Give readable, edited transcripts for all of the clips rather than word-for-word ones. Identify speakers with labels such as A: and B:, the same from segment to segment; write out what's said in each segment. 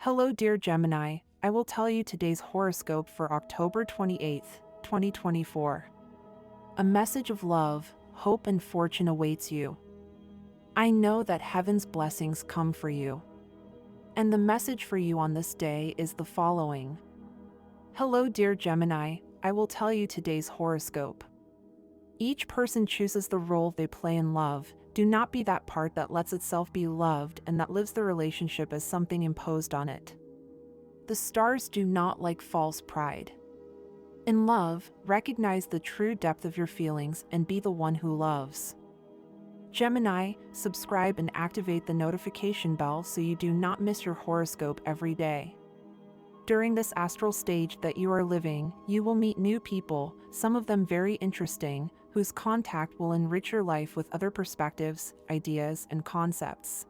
A: Hello, dear Gemini. I will tell you today's horoscope for October 28th, 2024. A message of love, hope, and fortune awaits you. I know that heaven's blessings come for you. And the message for you on this day is the following. Hello, dear Gemini. I will tell you today's horoscope. Each person chooses the role they play in love. Do not be that part that lets itself be loved and that lives the relationship as something imposed on it. The stars do not like false pride. In love, recognize the true depth of your feelings and be the one who loves. Gemini, subscribe and activate the notification bell so you do not miss your horoscope every day. During this astral stage that you are living, you will meet new people, some of them very interesting, whose contact will enrich your life with other perspectives, ideas, and concepts.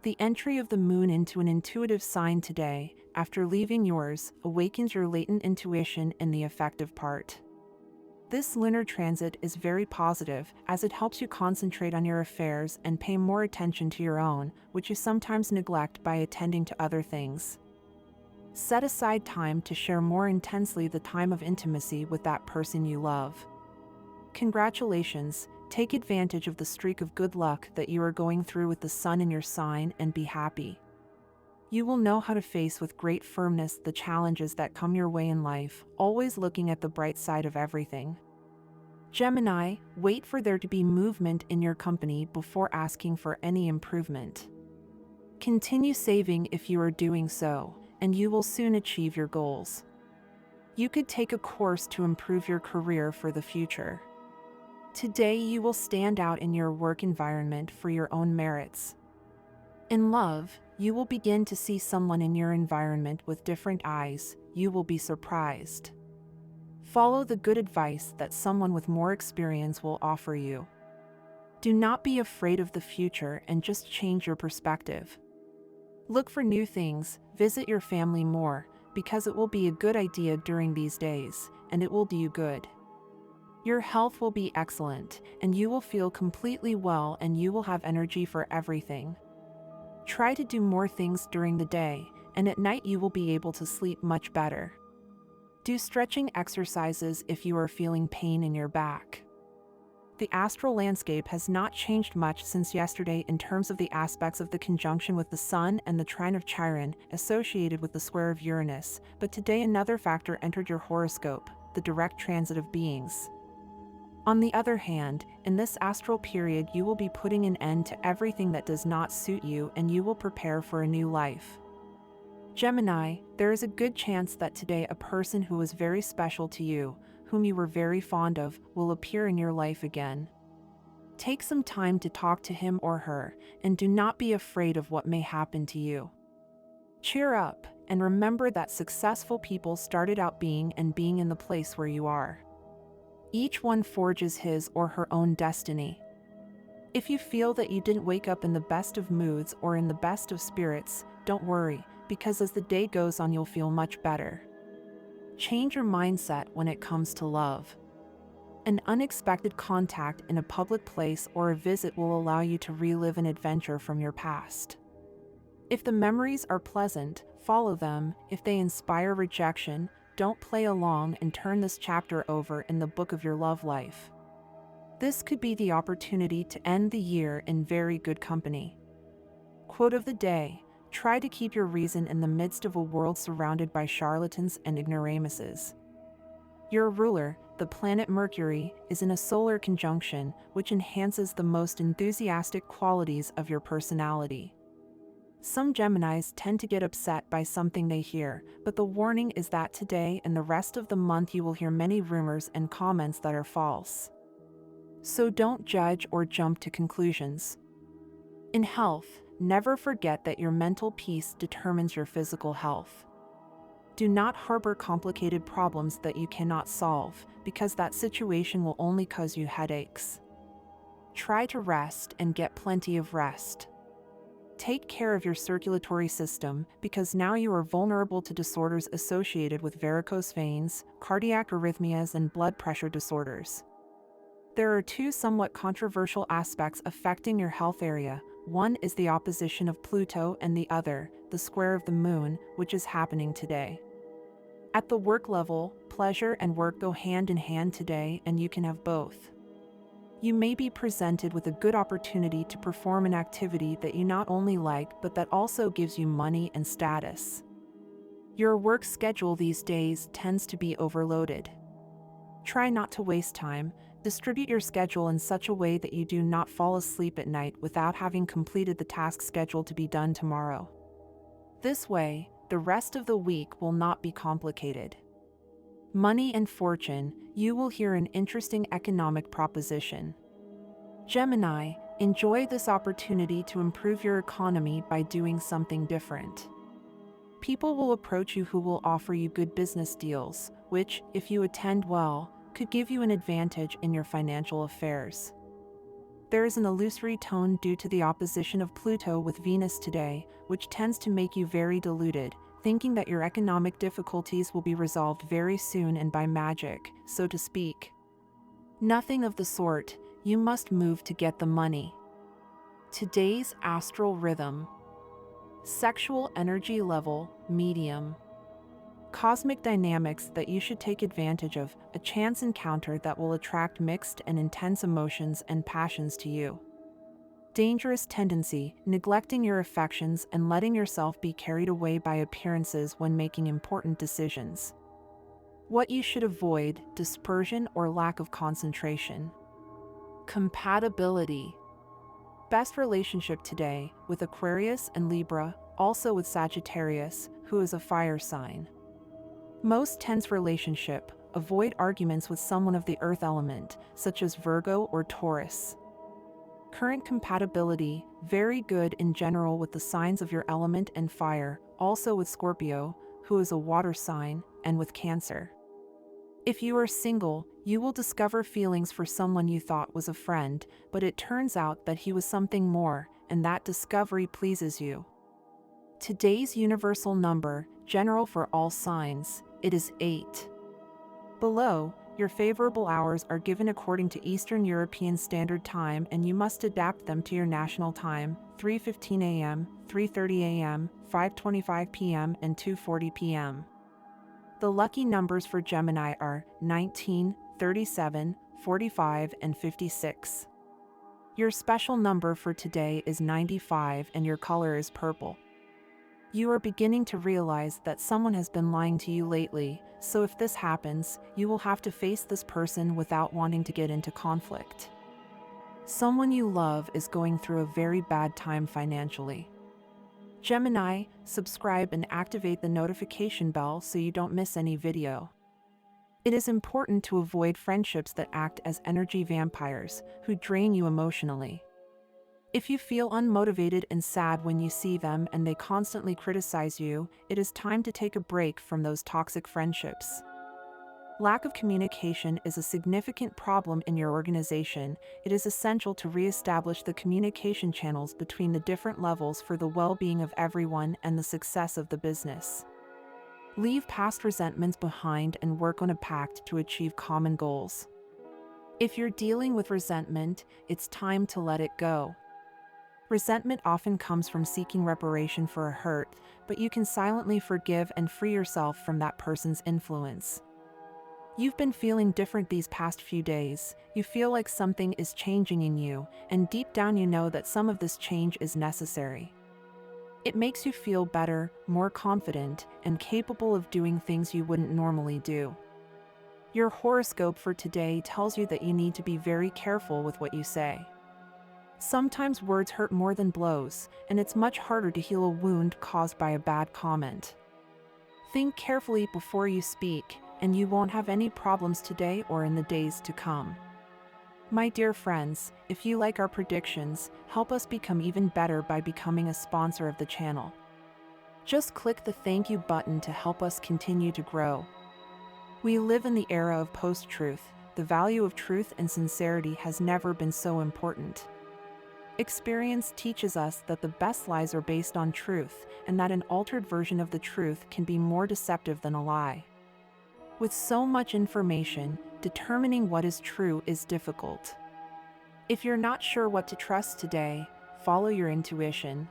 A: The entry of the moon into an intuitive sign today, after leaving yours, awakens your latent intuition in the affective part. This lunar transit is very positive, as it helps you concentrate on your affairs and pay more attention to your own, which you sometimes neglect by attending to other things. Set aside time to share more intensely the time of intimacy with that person you love. Congratulations, take advantage of the streak of good luck that you are going through with the sun in your sign and be happy. You will know how to face with great firmness the challenges that come your way in life, always looking at the bright side of everything. Gemini, wait for there to be movement in your company before asking for any improvement. Continue saving if you are doing so, and you will soon achieve your goals. You could take a course to improve your career for the future. Today you will stand out in your work environment for your own merits. In love, you will begin to see someone in your environment with different eyes. You will be surprised. Follow the good advice that someone with more experience will offer you. Do not be afraid of the future and just change your perspective. Look for new things, visit your family more, because it will be a good idea during these days, and it will do you good. Your health will be excellent, and you will feel completely well and you will have energy for everything. Try to do more things during the day, and at night you will be able to sleep much better. Do stretching exercises if you are feeling pain in your back. The astral landscape has not changed much since yesterday in terms of the aspects of the conjunction with the Sun and the trine of Chiron associated with the square of Uranus, but today another factor entered your horoscope, the direct transit of beings. On the other hand, in this astral period you will be putting an end to everything that does not suit you and you will prepare for a new life. Gemini, there is a good chance that today a person who was very special to you, whom you were very fond of, will appear in your life again. Take some time to talk to him or her, and do not be afraid of what may happen to you. Cheer up, and remember that successful people started out being in the place where you are. Each one forges his or her own destiny. If you feel that you didn't wake up in the best of moods or in the best of spirits, don't worry, because as the day goes on you'll feel much better. Change your mindset when it comes to love. An unexpected contact in a public place or a visit will allow you to relive an adventure from your past. If the memories are pleasant, follow them. If they inspire rejection, don't play along and turn this chapter over in the book of your love life. This could be the opportunity to end the year in very good company. Quote of the day. Try to keep your reason in the midst of a world surrounded by charlatans and ignoramuses. Your ruler, the planet Mercury, is in a solar conjunction, which enhances the most enthusiastic qualities of your personality. Some Geminis tend to get upset by something they hear, but the warning is that today and the rest of the month you will hear many rumors and comments that are false. So don't judge or jump to conclusions. In health, never forget that your mental peace determines your physical health. Do not harbor complicated problems that you cannot solve, because that situation will only cause you headaches. Try to rest and get plenty of rest. Take care of your circulatory system, because now you are vulnerable to disorders associated with varicose veins, cardiac arrhythmias, and blood pressure disorders. There are two somewhat controversial aspects affecting your health area. One is the opposition of Pluto and the other, the square of the moon, which is happening today. At the work level, pleasure and work go hand in hand today, and you can have both. You may be presented with a good opportunity to perform an activity that you not only like but that also gives you money and status. Your work schedule these days tends to be overloaded. Try not to waste time. Distribute your schedule in such a way that you do not fall asleep at night without having completed the task scheduled to be done tomorrow. This way, the rest of the week will not be complicated. Money and fortune, you will hear an interesting economic proposition. Gemini, enjoy this opportunity to improve your economy by doing something different. People will approach you who will offer you good business deals, which, if you attend well, could give you an advantage in your financial affairs. There is an illusory tone due to the opposition of Pluto with Venus today, which tends to make you very deluded, thinking that your economic difficulties will be resolved very soon and by magic, so to speak. Nothing of the sort. You must move to get the money. Today's astral rhythm. Sexual energy level, medium. Cosmic dynamics that you should take advantage of, a chance encounter that will attract mixed and intense emotions and passions to you. Dangerous tendency, neglecting your affections and letting yourself be carried away by appearances when making important decisions. What you should avoid, dispersion or lack of concentration. Compatibility. Best relationship today, with Aquarius and Libra, also with Sagittarius, who is a fire sign. Most tense relationship, avoid arguments with someone of the earth element, such as Virgo or Taurus. Current compatibility, very good in general with the signs of your element and fire, also with Scorpio, who is a water sign, and with Cancer. If you are single, you will discover feelings for someone you thought was a friend, but it turns out that he was something more, and that discovery pleases you. Today's universal number, general for all signs, it is 8. Below, your favorable hours are given according to Eastern European Standard Time, and you must adapt them to your national time: 3:15 a.m., 3:30 a.m., 5:25 p.m., and 2:40 p.m. The lucky numbers for Gemini are 19, 37, 45, and 56. Your special number for today is 95 and your color is purple. You are beginning to realize that someone has been lying to you lately, so if this happens, you will have to face this person without wanting to get into conflict. Someone you love is going through a very bad time financially. Gemini, subscribe and activate the notification bell so you don't miss any video. It is important to avoid friendships that act as energy vampires, who drain you emotionally. If you feel unmotivated and sad when you see them and they constantly criticize you, it is time to take a break from those toxic friendships. Lack of communication is a significant problem in your organization. It is essential to re-establish the communication channels between the different levels for the well-being of everyone and the success of the business. Leave past resentments behind and work on a pact to achieve common goals. If you're dealing with resentment, it's time to let it go. Resentment often comes from seeking reparation for a hurt, but you can silently forgive and free yourself from that person's influence. You've been feeling different these past few days. You feel like something is changing in you, and deep down you know that some of this change is necessary. It makes you feel better, more confident, and capable of doing things you wouldn't normally do. Your horoscope for today tells you that you need to be very careful with what you say. Sometimes words hurt more than blows, and it's much harder to heal a wound caused by a bad comment. Think carefully before you speak, and you won't have any problems today or in the days to come. My dear friends, if you like our predictions, help us become even better by becoming a sponsor of the channel. Just click the thank you button to help us continue to grow. We live in the era of post-truth. The value of truth and sincerity has never been so important. Experience teaches us that the best lies are based on truth, and that an altered version of the truth can be more deceptive than a lie. With so much information, determining what is true is difficult. If you're not sure what to trust today, follow your intuition.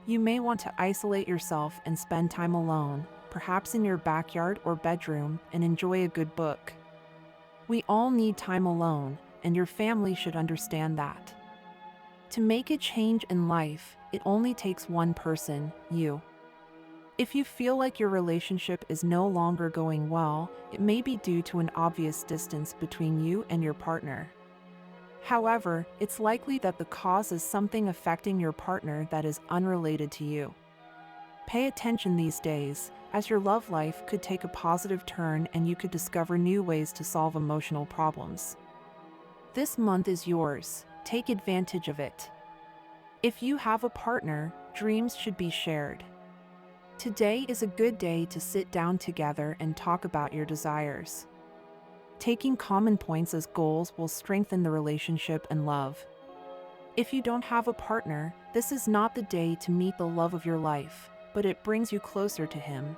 A: You may want to isolate yourself and spend time alone, perhaps in your backyard or bedroom, and enjoy a good book. We all need time alone, and your family should understand that. To make a change in life, it only takes one person, you. If you feel like your relationship is no longer going well, it may be due to an obvious distance between you and your partner. However, it's likely that the cause is something affecting your partner that is unrelated to you. Pay attention these days, as your love life could take a positive turn and you could discover new ways to solve emotional problems. This month is yours. Take advantage of it. If you have a partner, dreams should be shared. Today is a good day to sit down together and talk about your desires. Taking common points as goals will strengthen the relationship and love. If you don't have a partner, this is not the day to meet the love of your life, but it brings you closer to him.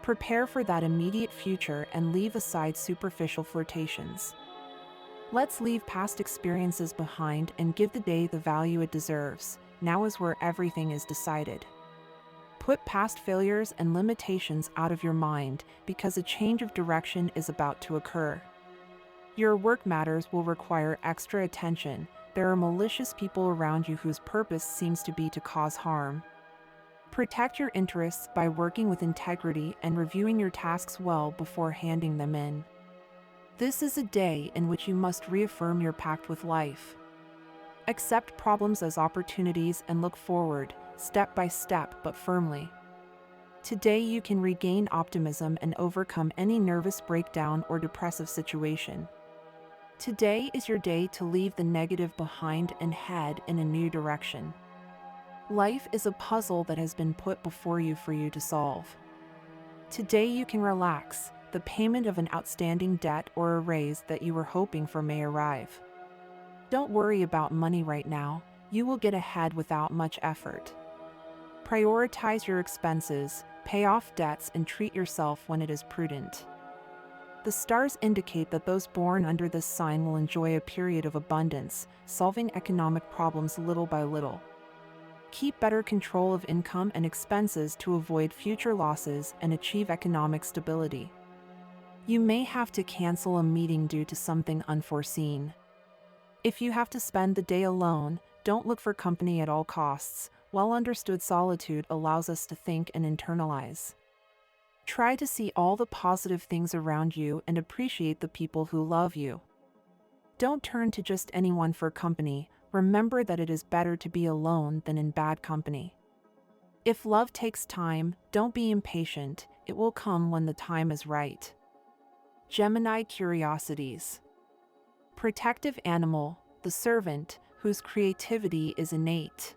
A: Prepare for that immediate future and leave aside superficial flirtations. Let's leave past experiences behind and give the day the value it deserves. Now is where everything is decided. Put past failures and limitations out of your mind because a change of direction is about to occur. Your work matters will require extra attention. There are malicious people around you whose purpose seems to be to cause harm. Protect your interests by working with integrity and reviewing your tasks well before handing them in. This is a day in which you must reaffirm your pact with life. Accept problems as opportunities and look forward, step by step but firmly. Today you can regain optimism and overcome any nervous breakdown or depressive situation. Today is your day to leave the negative behind and head in a new direction. Life is a puzzle that has been put before you for you to solve. Today you can relax. The payment of an outstanding debt or a raise that you were hoping for may arrive. Don't worry about money right now. You will get ahead without much effort. Prioritize your expenses, pay off debts, and treat yourself when it is prudent. The stars indicate that those born under this sign will enjoy a period of abundance, solving economic problems little by little. Keep better control of income and expenses to avoid future losses and achieve economic stability. You may have to cancel a meeting due to something unforeseen. If you have to spend the day alone, don't look for company at all costs. Well-understood solitude allows us to think and internalize. Try to see all the positive things around you and appreciate the people who love you. Don't turn to just anyone for company. Remember that it is better to be alone than in bad company. If love takes time, don't be impatient. It will come when the time is right. Gemini curiosities. Protective animal, the servant, whose creativity is innate.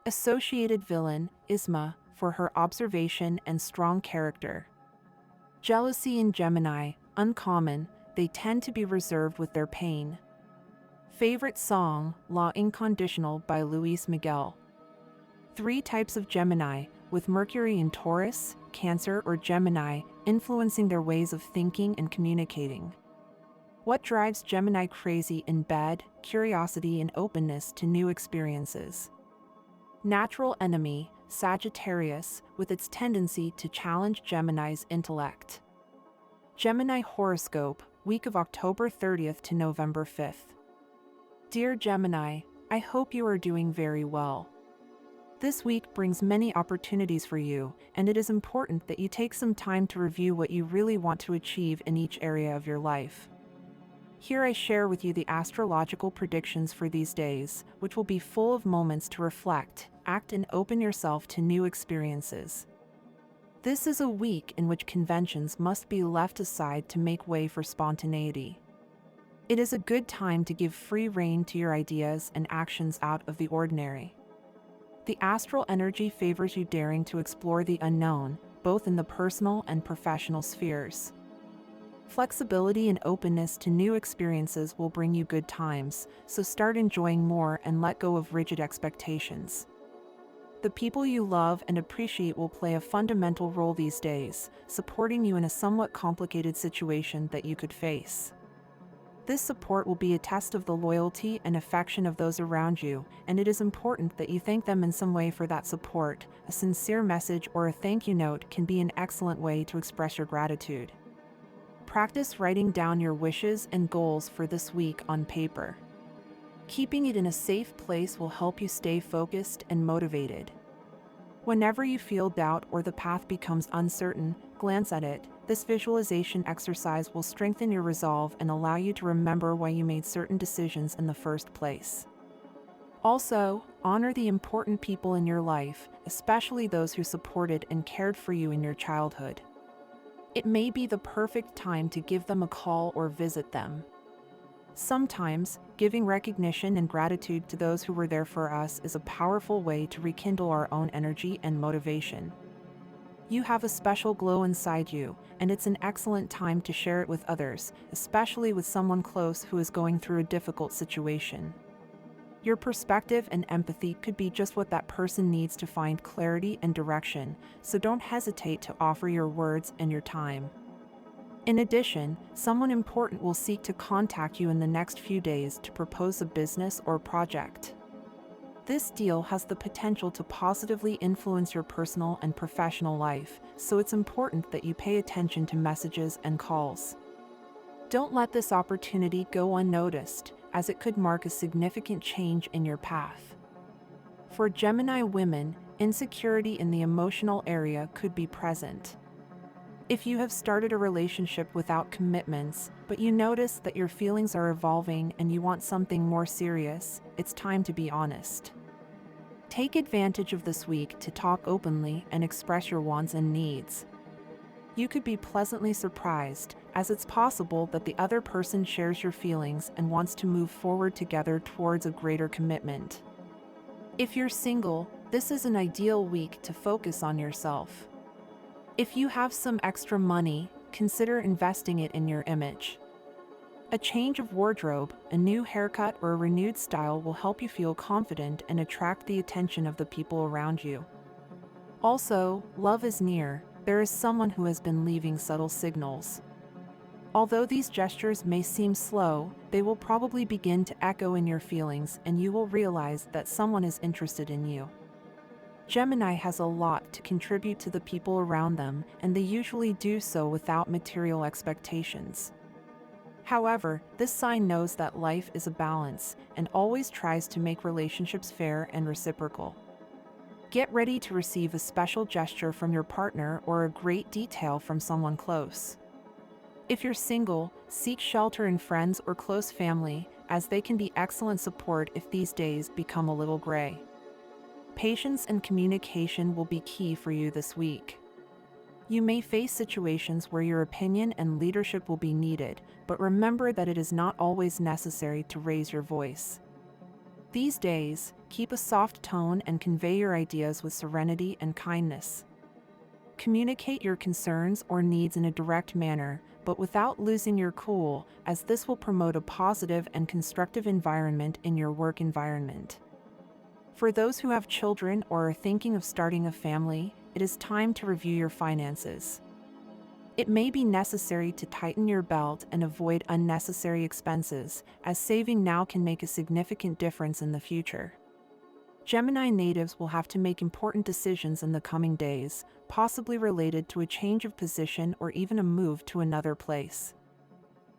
A: Associated villain, Isma, for her observation and strong character. Jealousy in Gemini, uncommon, they tend to be reserved with their pain. Favorite song, La Incondicional by Luis Miguel. 3 types of Gemini, with Mercury in Taurus, Cancer, or Gemini, influencing their ways of thinking and communicating. What drives Gemini crazy in bed? Curiosity and openness to new experiences. Natural enemy, Sagittarius, with its tendency to challenge Gemini's intellect. Gemini horoscope, week of October 30th to November 5th. Dear Gemini, I hope you are doing very well. This week brings many opportunities for you, and it is important that you take some time to review what you really want to achieve in each area of your life. Here I share with you the astrological predictions for these days, which will be full of moments to reflect, act, and open yourself to new experiences. This is a week in which conventions must be left aside to make way for spontaneity. It is a good time to give free rein to your ideas and actions out of the ordinary. The astral energy favors you daring to explore the unknown, both in the personal and professional spheres. Flexibility and openness to new experiences will bring you good times, so start enjoying more and let go of rigid expectations. The people you love and appreciate will play a fundamental role these days, supporting you in a somewhat complicated situation that you could face. This support will be a test of the loyalty and affection of those around you, and it is important that you thank them in some way for that support. A sincere message or a thank you note can be an excellent way to express your gratitude. Practice writing down your wishes and goals for this week on paper. Keeping it in a safe place will help you stay focused and motivated. Whenever you feel doubt or the path becomes uncertain, glance at it. This visualization exercise will strengthen your resolve and allow you to remember why you made certain decisions in the first place. Also, honor the important people in your life, especially those who supported and cared for you in your childhood. It may be the perfect time to give them a call or visit them. Sometimes, giving recognition and gratitude to those who were there for us is a powerful way to rekindle our own energy and motivation. You have a special glow inside you, and it's an excellent time to share it with others, especially with someone close who is going through a difficult situation. Your perspective and empathy could be just what that person needs to find clarity and direction, so don't hesitate to offer your words and your time. In addition, someone important will seek to contact you in the next few days to propose a business or project. This deal has the potential to positively influence your personal and professional life, so it's important that you pay attention to messages and calls. Don't let this opportunity go unnoticed, as it could mark a significant change in your path. For Gemini women, insecurity in the emotional area could be present. If you have started a relationship without commitments, but you notice that your feelings are evolving and you want something more serious, it's time to be honest. Take advantage of this week to talk openly and express your wants and needs. You could be pleasantly surprised, as it's possible that the other person shares your feelings and wants to move forward together towards a greater commitment. If you're single, this is an ideal week to focus on yourself. If you have some extra money, consider investing it in your image. A change of wardrobe, a new haircut, or a renewed style will help you feel confident and attract the attention of the people around you. Also, love is near. There is someone who has been leaving subtle signals. Although these gestures may seem slow, they will probably begin to echo in your feelings, and you will realize that someone is interested in you. Gemini has a lot to contribute to the people around them, and they usually do so without material expectations. However, this sign knows that life is a balance and always tries to make relationships fair and reciprocal. Get ready to receive a special gesture from your partner or a great detail from someone close. If you're single, seek shelter in friends or close family, as they can be excellent support if these days become a little gray. Patience and communication will be key for you this week. You may face situations where your opinion and leadership will be needed, but remember that it is not always necessary to raise your voice. These days, keep a soft tone and convey your ideas with serenity and kindness. Communicate your concerns or needs in a direct manner, but without losing your cool, as this will promote a positive and constructive environment in your work environment. For those who have children or are thinking of starting a family, it is time to review your finances. It may be necessary to tighten your belt and avoid unnecessary expenses, as saving now can make a significant difference in the future. Gemini natives will have to make important decisions in the coming days, possibly related to a change of position or even a move to another place.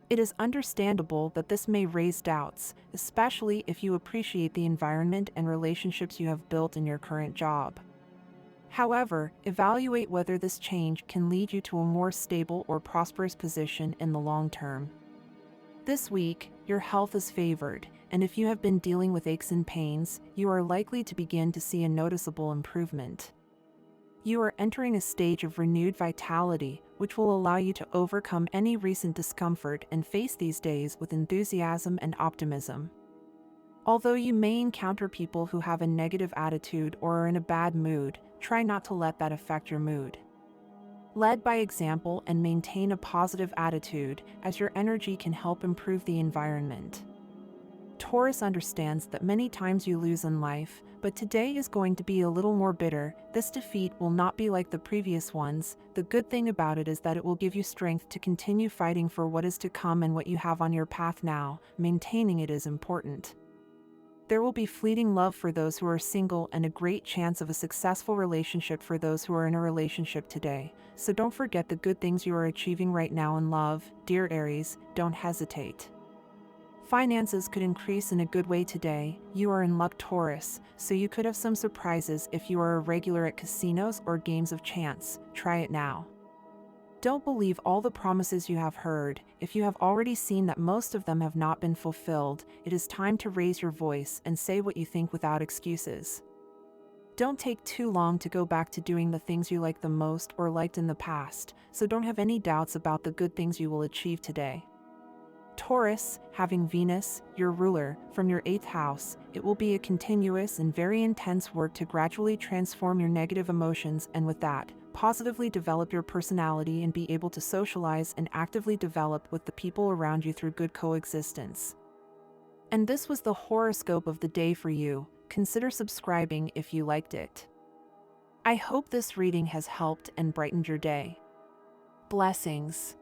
A: It is understandable that this may raise doubts, especially if you appreciate the environment and relationships you have built in your current job. However, evaluate whether this change can lead you to a more stable or prosperous position in the long term. This week, your health is favored, and if you have been dealing with aches and pains, you are likely to begin to see a noticeable improvement. You are entering a stage of renewed vitality, which will allow you to overcome any recent discomfort and face these days with enthusiasm and optimism. Although you may encounter people who have a negative attitude or are in a bad mood, try not to let that affect your mood. Lead by example and maintain a positive attitude, as your energy can help improve the environment. Taurus understands that many times you lose in life, but today is going to be a little more bitter. This defeat will not be like the previous ones. The good thing about it is that it will give you strength to continue fighting for what is to come and what you have on your path now. Maintaining it is important. There will be fleeting love for those who are single and a great chance of a successful relationship for those who are in a relationship today. So don't forget the good things you are achieving right now in love. Dear Aries, don't hesitate. Finances could increase in a good way today. You are in luck, Taurus, so you could have some surprises if you are a regular at casinos or games of chance. Try it now. Don't believe all the promises you have heard. If you have already seen that most of them have not been fulfilled, it is time to raise your voice and say what you think without excuses. Don't take too long to go back to doing the things you like the most or liked in the past, so don't have any doubts about the good things you will achieve today. Taurus, having Venus, your ruler, from your 8th house, it will be a continuous and very intense work to gradually transform your negative emotions and with that, positively develop your personality and be able to socialize and actively develop with the people around you through good coexistence. And this was the horoscope of the day for you. Consider subscribing if you liked it. I hope this reading has helped and brightened your day. Blessings.